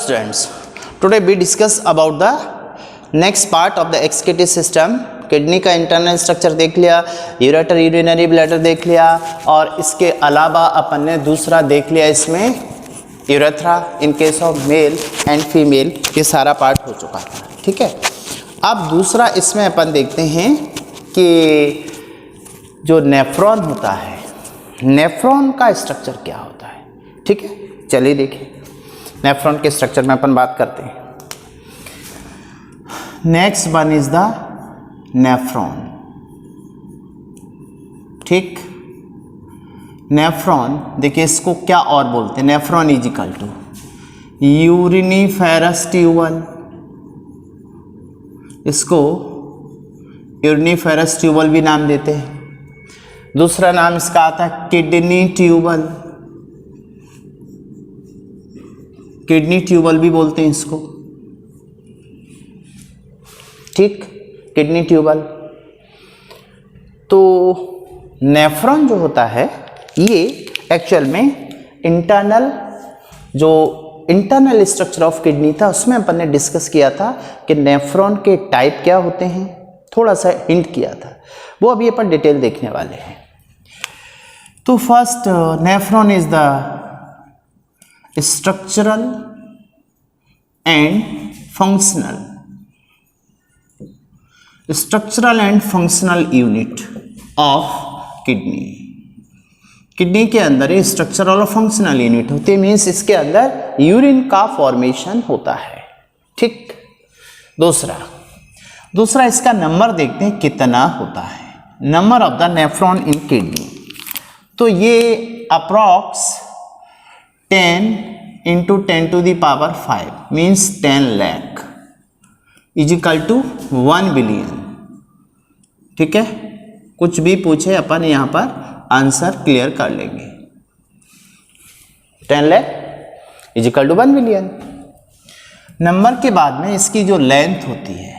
students, today we discuss about the next part of the excretive system. Kidney का internal structure देख लिया, ureter urinary bladder देख लिया, और इसके अलावा अपन ने दूसरा देख लिया इसमें urethra in case of male and female, ये सारा पार्ट हो चुका था। ठीक है, अब दूसरा इसमें अपन देखते हैं कि जो नेफ्रॉन होता है, नेफ्रॉन का स्ट्रक्चर क्या होता है। ठीक है, चलिए देखिए नेफ्रॉन के स्ट्रक्चर में अपन बात करते हैं। Next one is the nephron. ठीक, नेफ्रॉन देखिए इसको क्या और बोलते हैं, nephron is equal to uriniferous tubule, इसको यूरिनिफेरस ट्यूबल भी नाम देते हैं। दूसरा नाम इसका आता है किडनी ट्यूबल, किडनी ट्यूबल भी बोलते हैं इसको। ठीक, किडनी ट्यूबल। तो नेफ्रॉन जो होता है ये एक्चुअल में इंटरनल स्ट्रक्चर ऑफ किडनी था, उसमें अपन ने डिस्कस किया था कि नेफ्रॉन के टाइप क्या होते हैं, थोड़ा सा हिंट किया था, वो अभी अपन डिटेल देखने वाले हैं। तो first nephron is the structural and functional unit of kidney. Kidney के अंदर ये स्ट्रक्चरल और फंक्शनल यूनिट होते हैं, मीन्स इसके अंदर यूरिन का फॉर्मेशन होता है। ठीक, दूसरा इसका नंबर देखते हैं कितना होता है, number of the nephron in kidney. तो ये approx 10 into 10 to the power 5 means 10 lakh is equal to 1 billion। ठीक है, कुछ भी पूछे अपन यहाँ पर आंसर क्लियर कर लेंगे। 10 lakh is equal to 1 billion. Number के बाद में इसकी जो लेंथ होती है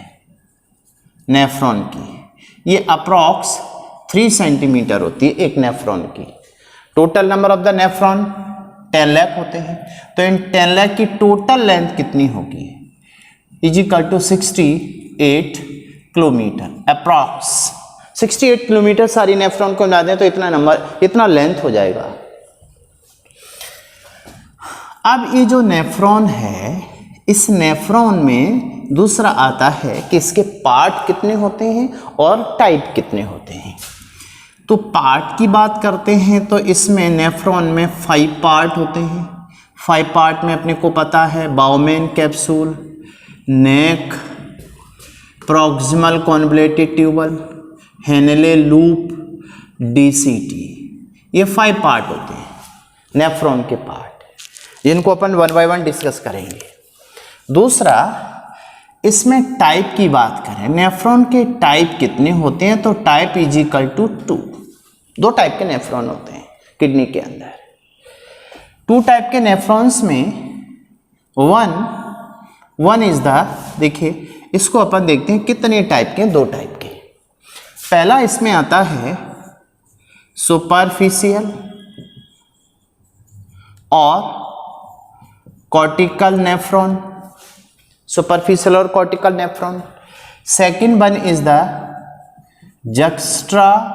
नेफ्रॉन की, ये अप्रॉक्स 3 सेंटीमीटर होती है एक नेफ्रॉन की। Total number of the nephron 10 lakh होते हैं, तो इन 10 लाख की टोटल लेंथ कितनी होगी, is equal to 68 kilometre approx. 68 kilometre सारी नेफ्रॉन को मिला दें तो इतना लेंथ हो जाएगा। अब ये जो नेफ्रॉन है, इस नेफ्रॉन में दूसरा आता है कि इसके पार्ट कितने होते हैं और टाइप कितने होते हैं। तो पार्ट की बात करते हैं तो इसमें नेफ्रॉन में 5 पार्ट होते हैं। 5 पार्ट में अपने को पता है Bowman capsule, neck, proximal convoluted tubule, Henle loop, DCT, ये 5 पार्ट होते हैं नेफ्रॉन के पार्ट, जिनको अपन 1 बाय 1 डिस्कस करेंगे। दूसरा, इसमें टाइप की बात करें, नेफ्रॉन के टाइप कितने होते हैं, तो type is equal to 2। 2 type के नेफ्रॉन होते हैं किडनी के अंदर। 2 टाइप के नेफ्रॉन्स में वन इज द, देखिए इसको अपन देखते हैं कितने टाइप के, 2 टाइप के। पहला इसमें आता है सुपरफिशियल और कॉर्टिकल नेफ्रॉन, सुपरफिशियल और cortical nephron. Second one is the juxta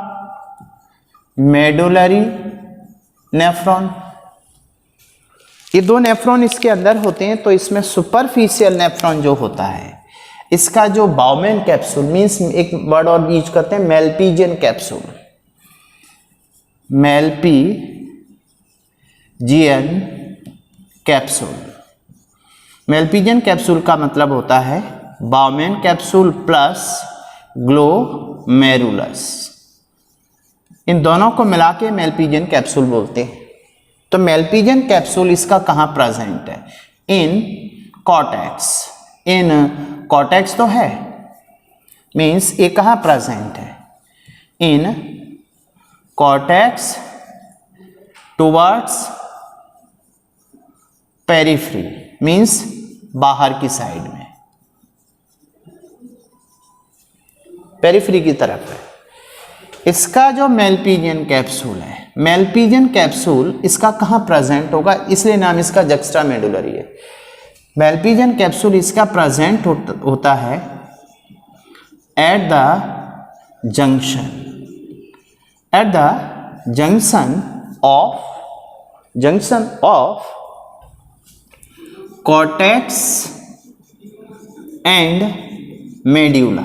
medullary nephron. ये 2 नेफ्रॉन इसके अंदर होते हैं। तो इसमें सुपरफिशियल नेफ्रॉन जो होता है, इसका जो बाउमेन कैप्सूल, मीन्स एक वर्ड और यूज करते हैं मेल्पीजियन कैप्सूल, मेल्पीजियन कैप्सूल। मेल्पीजियन कैप्सूल का मतलब होता है बाउमेन कैप्सूल प्लस ग्लोमेरुलस, इन दोनों को मिला के मेल्पीजियन कैप्सूल बोलते हैं। तो मेल्पीजियन कैप्सूल इसका कहाँ प्रेजेंट है, इन कॉर्टेक्स। इन कॉर्टेक्स तो है, मीन्स ये कहाँ प्रेजेंट है, इन कॉर्टेक्स टुवर्ड्स पेरिफ्री, मीन्स बाहर की साइड में, पेरिफ्री की तरफ है। इसका जो मेल्पीजियन कैप्सूल है, मेल्पीजियन कैप्सूल इसका कहाँ प्रेजेंट होगा, इसलिए नाम इसका जक्स्ट्रा मेडुलरी है। मैल्पिजियन कैप्सूल इसका प्रेजेंट होता है at the junction of cortex and medulla.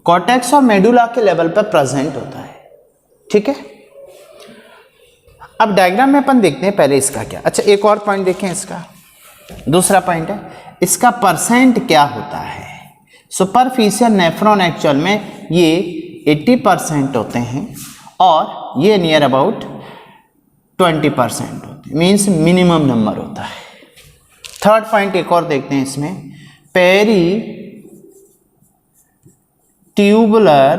Cortex और मेडुला के लेवल पर प्रेजेंट होता है, ठीक है। अब डायग्राम में अपन देखते हैं पहले इसका क्या। अच्छा, एक और पॉइंट देखें इसका, दूसरा पॉइंट है इसका परसेंट क्या होता है। सुपरफिशियल नेफ्रॉन एक्चुअल में ये 80% होते हैं और ये नियर अबाउट 20% होते हैं, मीन्स मिनिमम नंबर होता है। थर्ड पॉइंट एक और देखते हैं इसमें, peritubular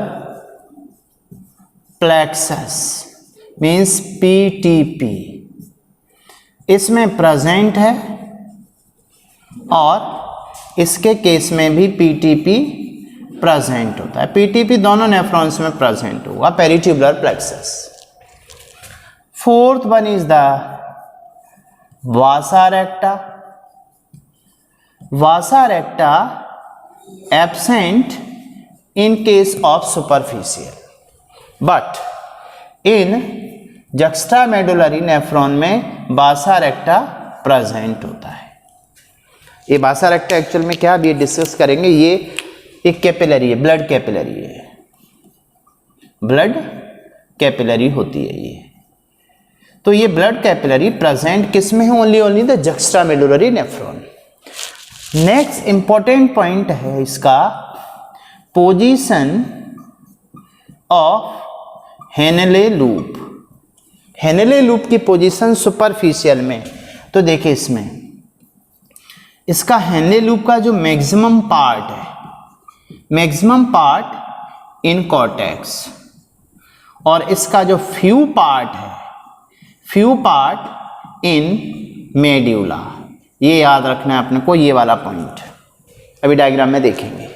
plexus means PTP इसमें प्रेजेंट है और इसके केस में भी पीटीपी प्रेजेंट होता है। पीटीपी दोनों नेफ्रॉन्स में प्रेजेंट होगा, peritubular plexus. Fourth one is the vasa recta. Vasa recta absent in case of superficial, but in juxtamedullary nephron में बासा रेक्टा प्रेजेंट होता है। ये बासा रेक्टा एक्चुअल में क्या अभी डिस्कस करेंगे। ये एक कैपिलरी है, ब्लड कैपिलरी है, ब्लड कैपिलरी होती है ये। तो ये ब्लड कैपिलरी प्रेजेंट किस में है, only the juxtamedullary nephron। Next important point है इसका position of Henle loop. Henle loop की पोजीशन सुपरफिशियल में, तो देखिए इसमें इसका हेनले लूप का जो मैक्सिमम पार्ट है, मैक्सिमम पार्ट इन कॉर्टेक्स, और इसका जो फ्यू पार्ट है, फ्यू पार्ट इन मेड्यूला। ये याद रखना है अपने को, ये वाला पॉइंट अभी डायग्राम में देखेंगे।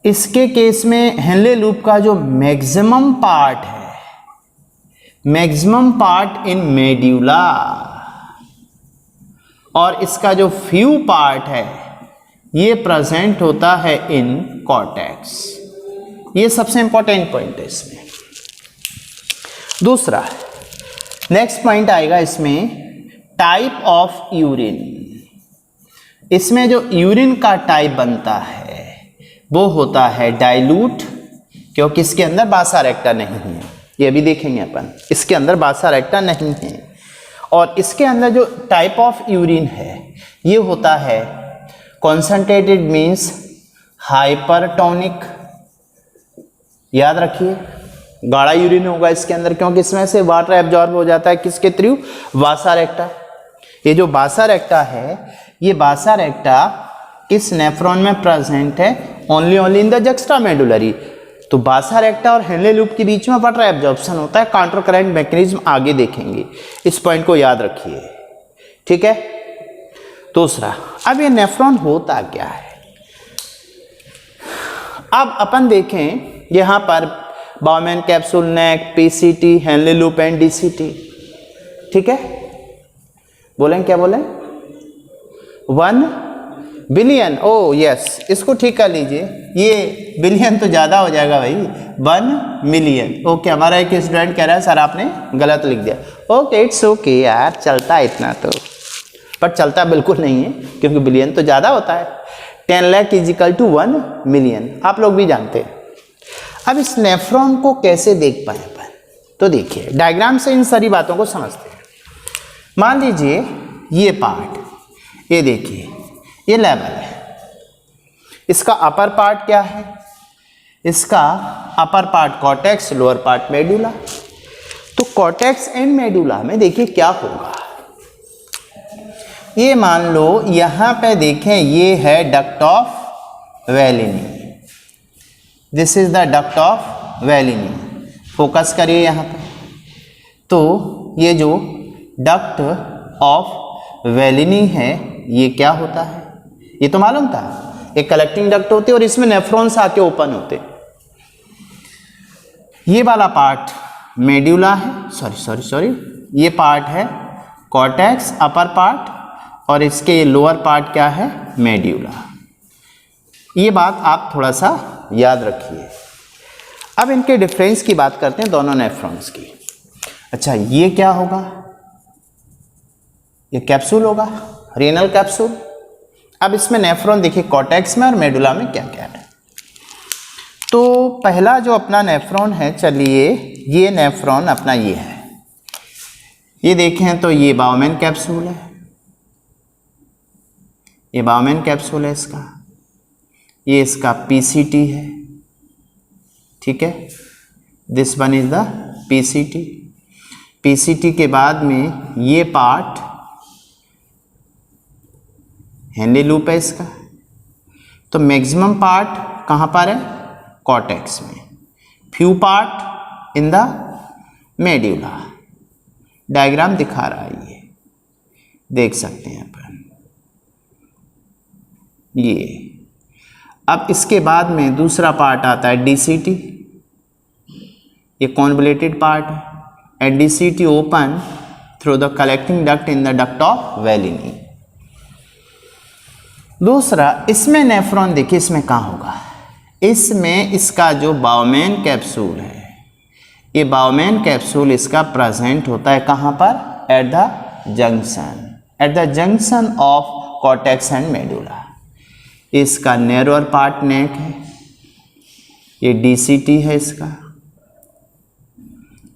इसके केस में हेनले लूप का जो मैक्सिमम पार्ट है, मैक्सिमम पार्ट इन मेड्यूला, और इसका जो फ्यू पार्ट है ये प्रेजेंट होता है इन कॉर्टेक्स। ये सबसे इंपॉर्टेंट पॉइंट है इसमें। दूसरा नेक्स्ट पॉइंट आएगा इसमें, टाइप ऑफ यूरिन। इसमें जो यूरिन का टाइप बनता है वो होता है डाइल्यूट, क्योंकि इसके अंदर बासा रेक्टा नहीं है, ये भी देखेंगे अपन, इसके अंदर बासा रेक्टा नहीं है। और इसके अंदर जो टाइप ऑफ यूरिन है ये होता है कॉन्सेंट्रेटेड मीन्स हाइपरटोनिक। याद रखिए, गाढ़ा यूरिन होगा इसके अंदर, क्योंकि इसमें से वाटर एब्जॉर्ब हो जाता है किसके थ्रू, बासा रेक्टा। ये जो बासा रेक्टा है, ये बासा रेक्टा किस नेफ्रॉन में प्रेजेंट है, ओनली इन द juxtamedullary। तो बासा रेक्टा और हेनले लूप के बीच में वाटर एब्जॉर्प्शन होता है, काउंटर करंट मैकेनिज्म आगे देखेंगे, इस पॉइंट को याद रखिए, ठीक है। दूसरा, अब ये नेफ्रॉन होता क्या है। अब अपन देखें यहां पर Bowman capsule, neck, PCT, Henle loop and DCT, ठीक है। बोलें क्या बोलें, 1 बिलियन। ओ यस, इसको ठीक कर लीजिए, ये बिलियन तो ज़्यादा हो जाएगा भाई, 1 मिलियन। ओके, हमारा एक स्टूडेंट कह रहा है सर आपने गलत लिख दिया। ओके, इट्स ओके यार, चलता है इतना तो, पर चलता बिल्कुल नहीं है, क्योंकि बिलियन तो ज़्यादा होता है। 10 लाख इजिकल टू 1 मिलियन, आप लोग भी जानते हैं। अब इस नेफ्रॉन को कैसे देख पाए अपन, तो देखिए डायग्राम से इन सारी बातों को समझते हैं। मान लीजिए ये पार्ट, ये देखिए ये लेवल है, इसका अपर पार्ट क्या है, इसका upper part cortex, lower part medulla. तो कॉर्टेक्स एंड मेडुला में देखिए क्या होगा। ये मान लो यहां पे देखें, ये है duct of Bellini, this is the duct of Bellini. Focus करिए यहां पे, तो ये जो डक्ट ऑफ वेलिनी है ये क्या होता है, ये तो मालूम था, एक कलेक्टिंग डक्ट होते और इसमें नेफ्रॉन्स आके ओपन होते। ये वाला पार्ट मेड्यूला है, सॉरी, ये पार्ट है कॉर्टेक्स अपर पार्ट, और इसके लोअर पार्ट क्या है, मेड्यूला। ये बात आप थोड़ा सा याद रखिए। अब इनके डिफरेंस की बात करते हैं दोनों नेफ्रॉन्स की। अच्छा, ये क्या होगा, ये कैप्सूल होगा, रीनल कैप्सूल। अब इसमें नेफ्रॉन देखिए कॉर्टेक्स में और मेडुला में क्या क्या है। तो पहला जो अपना नेफ्रॉन है, चलिए ये नेफ्रॉन अपना ये है, ये देखें तो ये बाउमेन कैप्सूल है, ये बाउमेन कैप्सूल है इसका, ये इसका पीसीटी है, ठीक है, this one is the PCT. PCT के बाद में ये पार्ट हेनले लूप है इसका। तो मैक्सिमम पार्ट कहाँ पर है, कॉर्टेक्स में, few part in the medulla. Diagram दिखा रहा है, ये देख सकते हैं अपन ये। अब इसके बाद में दूसरा पार्ट आता है डीसीटी, ये कॉन्वोल्यूटेड पार्ट है, and DCT open through the collecting duct in the duct of Bellini. दूसरा, इसमें नेफ्रॉन देखिए इसमें कहाँ होगा, इसमें इसका जो बाउमेन कैप्सूल है, ये बाउमेन कैप्सूल इसका प्रेजेंट होता है कहाँ पर, at the junction of cortex and medulla. इसका नैरोअर पार्ट नेक है, ये डीसीटी है इसका।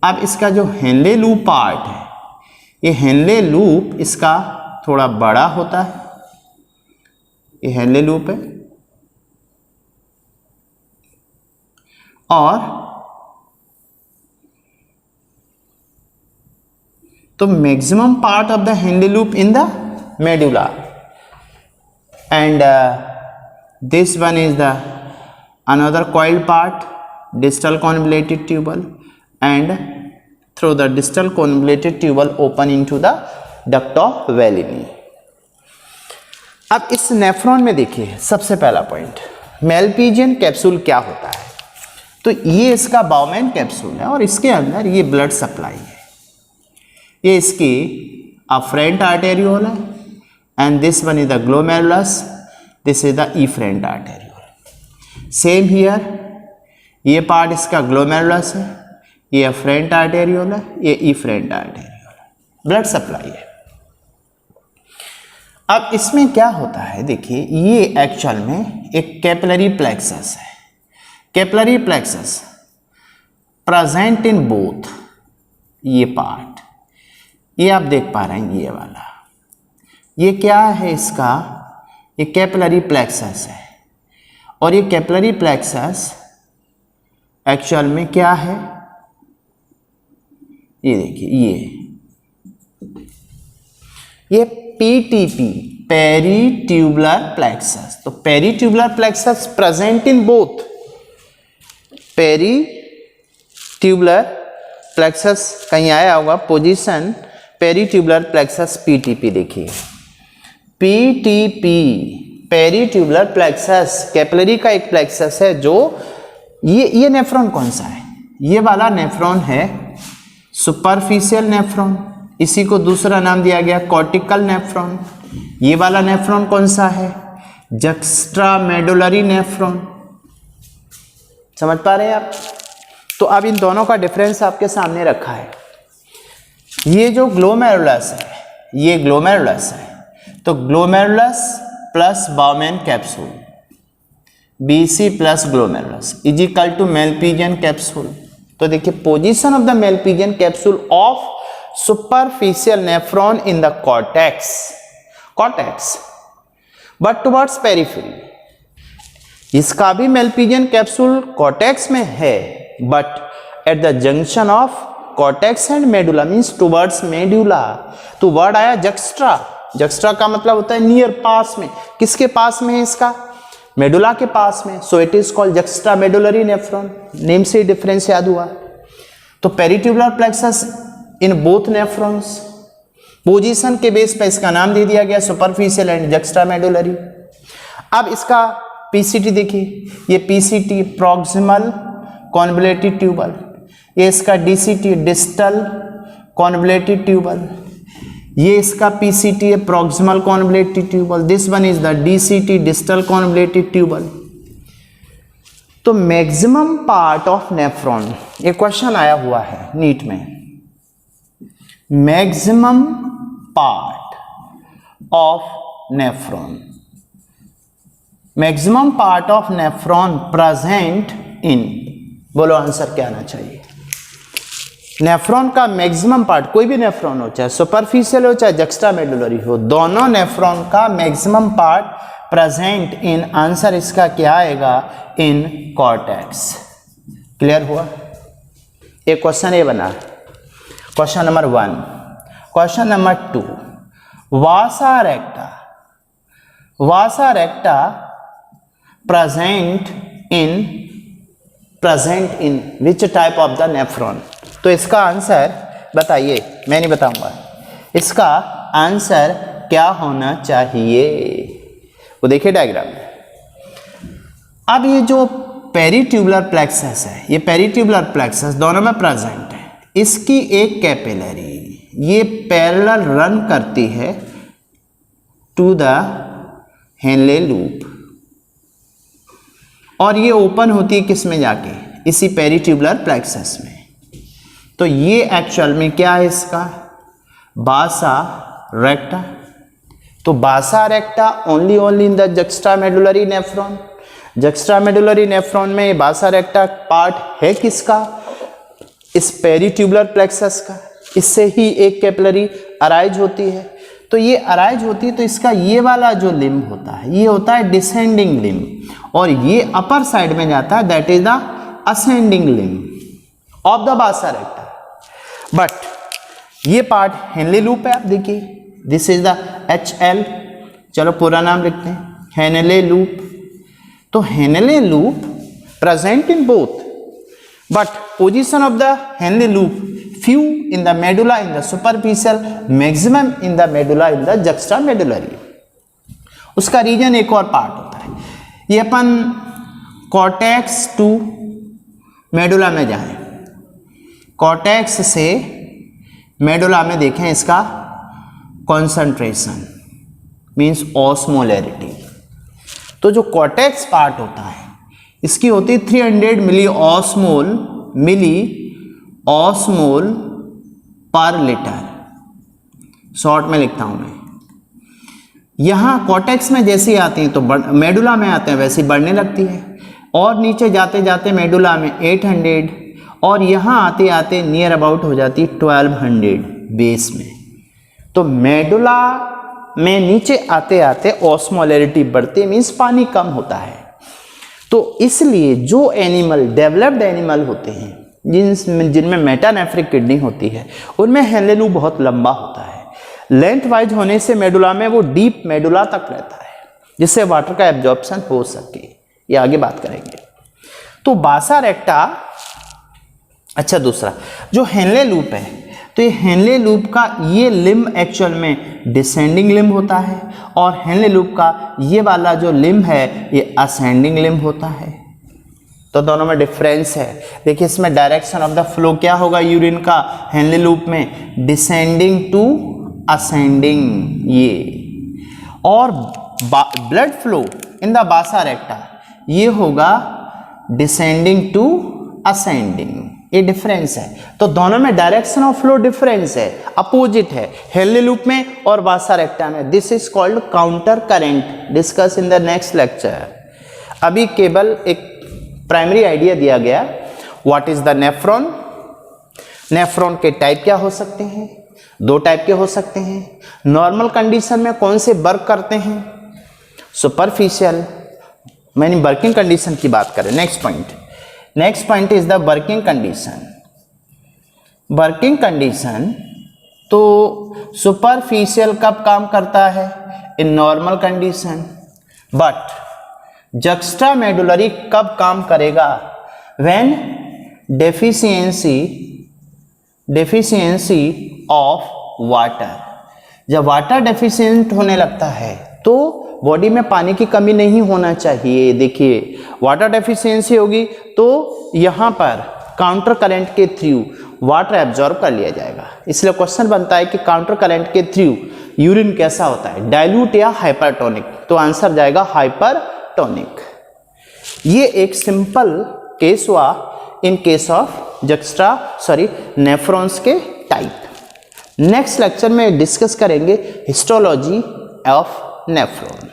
अब इसका जो हेनले लूप पार्ट है, ये हेनले लूप इसका थोड़ा बड़ा होता है, ये हेनले लूप है। और तो maximum part of the Henle loop in the medulla, and this one is the another coiled part, distal convoluted tubule, and through the distal convoluted tubule open into the duct of Velini. अब इस nephron में देखिए सबसे पहला point, Malpighian capsule क्या होता है। तो ये इसका बाउमेन कैप्सूल है और इसके अंदर ये ब्लड सप्लाई है, ये इसकी अफरेंट आर्टेरियोल है, and this one is the glomerulus, this is the efferent arteriole. Same here, ये पार्ट इसका ग्लोमेरुलस है, ये अफरेंट आर्टेरियोल है, ये इफरेंट आर्टेरियोल है, ब्लड सप्लाई है। अब इसमें क्या होता है देखिए, ये एक्चुअल में एक कैपिलरी प्लेक्सस है, capillary plexus present in both, ये पार्ट, ये आप देख पा रहे हैं, ये वाला, ये क्या है इसका, ये कैपिलरी प्लेक्सस है। और ये कैपिलरी प्लेक्सस एक्चुअल में क्या है, ये देखिए, ये पीटीपी, पेरीट्यूबुलर प्लेक्सस। तो peritubular plexus present in both, peritubular plexus कहीं आया होगा पोजीशन, पेरीट्यूबुलर प्लेक्सस पीटीपी। देखिए पीटीपी, पेरीट्यूबुलर प्लेक्सस, कैपिलरी का एक प्लेक्सस है। जो ये नेफ्रॉन कौन सा है, ये वाला नेफ्रॉन है सुपरफिशियल नेफ्रॉन, इसी को दूसरा नाम दिया गया कॉर्टिकल नेफ्रॉन। ये वाला नेफ्रॉन कौन सा है, जक्स्ट्रामेडुलरी नेफ्रॉन। समझ पा रहे हैं आप। तो अब इन दोनों का डिफरेंस आपके सामने रखा है। ये जो ग्लोमेरुलस है, ये ग्लोमेरुलस है, तो glomerulus plus Bowman capsule, BC plus glomerulus is equal to Malpighian capsule. तो देखिए position of the Malpighian capsule of superficial nephron in the cortex but towards periphery। इसका भी मेलपीजियन कैप्सूल कॉर्टेक्स में है, but at the junction of cortex and medulla, means towards medulla. तो word आया juxta, juxta का मतलब होता है नियर, पास में। किसके पास में है इसका, मेडुला के पास में। So it is called juxtamedullary nephron, name से डिफरेंस याद हुआ। तो peritubular plexus in both nephrons, position के बेस पर इसका नाम दे दिया गया सुपरफिशियल एंड जक्स्ट्रामेडुलरी। अब इसका पीसीटी देखिए, ये पीसीटी प्रॉक्सिमल कॉन्वोल्यूटेड ट्यूबल, ये इसका डीसीटी डिस्टल कॉन्वोल्यूटेड ट्यूबल, ये इसका पीसीटी है, proximal convoluted tubule, this one is the DCT, distal convoluted tubule. तो मैक्सिमम पार्ट ऑफ नेफ्रॉन, ये क्वेश्चन आया हुआ है नीट में, maximum part of nephron, maximum part of nephron present in, बोलो आंसर क्या आना चाहिए। नेफ्रॉन का मैक्सिमम पार्ट, कोई भी नेफ्रॉन हो, चाहे सुपरफिशियल हो चाहे जक्स्टामेडुलरी हो, दोनों नेफ्रॉन का maximum part present in, answer इसका क्या आएगा, इन कॉर्टेक्स। क्लियर हुआ? एक क्वेश्चन ये बना, question number 1। Question number 2, Vasa recta, vasa रेक्टा present in which type of the nephron. तो इसका आंसर बताइए, मैं नहीं बताऊंगा, इसका आंसर क्या होना चाहिए, वो देखिए डायग्राम में। अब ये जो पेरीट्यूबुलर प्लेक्सस है, ये पेरीट्यूबुलर प्लेक्सस दोनों में प्रेजेंट है, इसकी एक कैपिलरी ये पैरेलल रन करती है टू द हेनले लूप, और ये ओपन होती है किस में जाके, इसी पेरीट्यूबुलर प्लेक्सस में। तो ये एक्चुअल में क्या है इसका, बासा रेक्टा। तो vasa recta only in the juxtamedullary nephron, juxtamedullary nephron में बासा रेक्टा पार्ट है किसका, इस पेरीट्यूबुलर प्लेक्सस का, इससे ही एक कैपिलरी अराइज होती है। तो ये अराइज होती है, तो इसका ये वाला जो लिम्ब होता है, ये होता है डिसेंडिंग लिम्ब, और ये अपर साइड में जाता है, that is the ascending limb of the बासा रेक्टा। बट ये पार्ट हेनले लूप है, आप देखिए, दिस इज द HL, चलो पूरा नाम लिखते हैं, हेनले लूप। तो Henle loop present in both, but position of the Henle loop few in the medulla in the superficial, maximum in the medulla in the juxtamedullary। उसका reason एक और part होता है, ये अपन कॉर्टेक्स टू मेडुला में जाएं, cortex से medulla में देखें इसका कॉन्सेंट्रेशन मीन्स ऑस्मोलैरिटी। तो जो कॉर्टेक्स पार्ट होता है इसकी होती है 300 मिली ऑस्मोल पर लीटर, शॉर्ट में लिखता हूं मैं। यहां कॉर्टेक्स में जैसी आती हैं तो मेडुला में आते हैं वैसी बढ़ने लगती है, और नीचे जाते जाते मेडुला में 800, और यहां आते आते नियर अबाउट हो जाती है 1200 बेस में। तो मेडुला में नीचे आते आते ऑस्मोलैरिटी बढ़ती, मीन्स पानी कम होता है। तो इसलिए जो एनिमल डेवलप्ड एनिमल होते हैं, जिनमें मेटानेफ्रिक किडनी होती है, उनमें हेनले लूप बहुत लंबा होता है, लेंथ वाइज होने से मेडुला में वो डीप मेडुला तक रहता है, जिससे वाटर का एब्जॉर्प्शन हो सके। ये आगे बात करेंगे। तो बासा रेक्टा, अच्छा दूसरा जो हेनले लूप है, तो ये हेनले लूप का ये लिम्ब एक्चुअल में डिसेंडिंग लिम्ब होता है, और हेनले लूप का ये वाला जो लिम्ब है ये असेंडिंग लिम्ब होता है। तो दोनों में डिफरेंस है। देखिए इसमें डायरेक्शन ऑफ द फ्लो क्या होगा यूरिन का हेनले लूप में, डिसेंडिंग टू असेंडिंग ये, और ब्लड फ्लो इन द बासा रेक्टा ये होगा डिसेंडिंग टू असेंडिंग। ये डिफरेंस है। तो दोनों में डायरेक्शन ऑफ फ्लो डिफरेंस है, अपोजिट है, हेनले लूप में और बासा रेक्टा में। This is called counter current, discuss in the next lecture. अभी केवल एक प्राइमरी आइडिया दिया गया, what is the nephron. Nephron के टाइप क्या हो सकते हैं, 2 टाइप के हो सकते हैं। नॉर्मल कंडीशन में कौन से वर्क करते हैं, सुपरफिशियल, मैंने वर्किंग कंडीशन की बात करें। Next point is the working condition. Working condition तो सुपरफिशियल कब काम करता है, इन नॉर्मल कंडीशन, बट जक्स्टामेडुलरी कब काम करेगा, व्हेन डेफिशिएंसी ऑफ वाटर। जब वाटर डेफिशिएंट होने लगता है तो बॉडी में पानी की कमी नहीं होना चाहिए। देखिए वाटर डेफिशिएंसी होगी तो यहाँ पर काउंटर करंट के थ्रू वाटर एब्जॉर्ब कर लिया जाएगा। इसलिए क्वेश्चन बनता है कि काउंटर करंट के थ्रू यूरिन कैसा होता है, डाइल्यूट या हाइपरटोनिक? तो आंसर जाएगा हाइपरटोनिक। ये एक सिंपल केस हुआ इन केस ऑफ नेफ्रॉन्स के टाइप। नेक्स्ट लेक्चर में डिस्कस करेंगे हिस्टोलॉजी ऑफ नेफ्रॉन।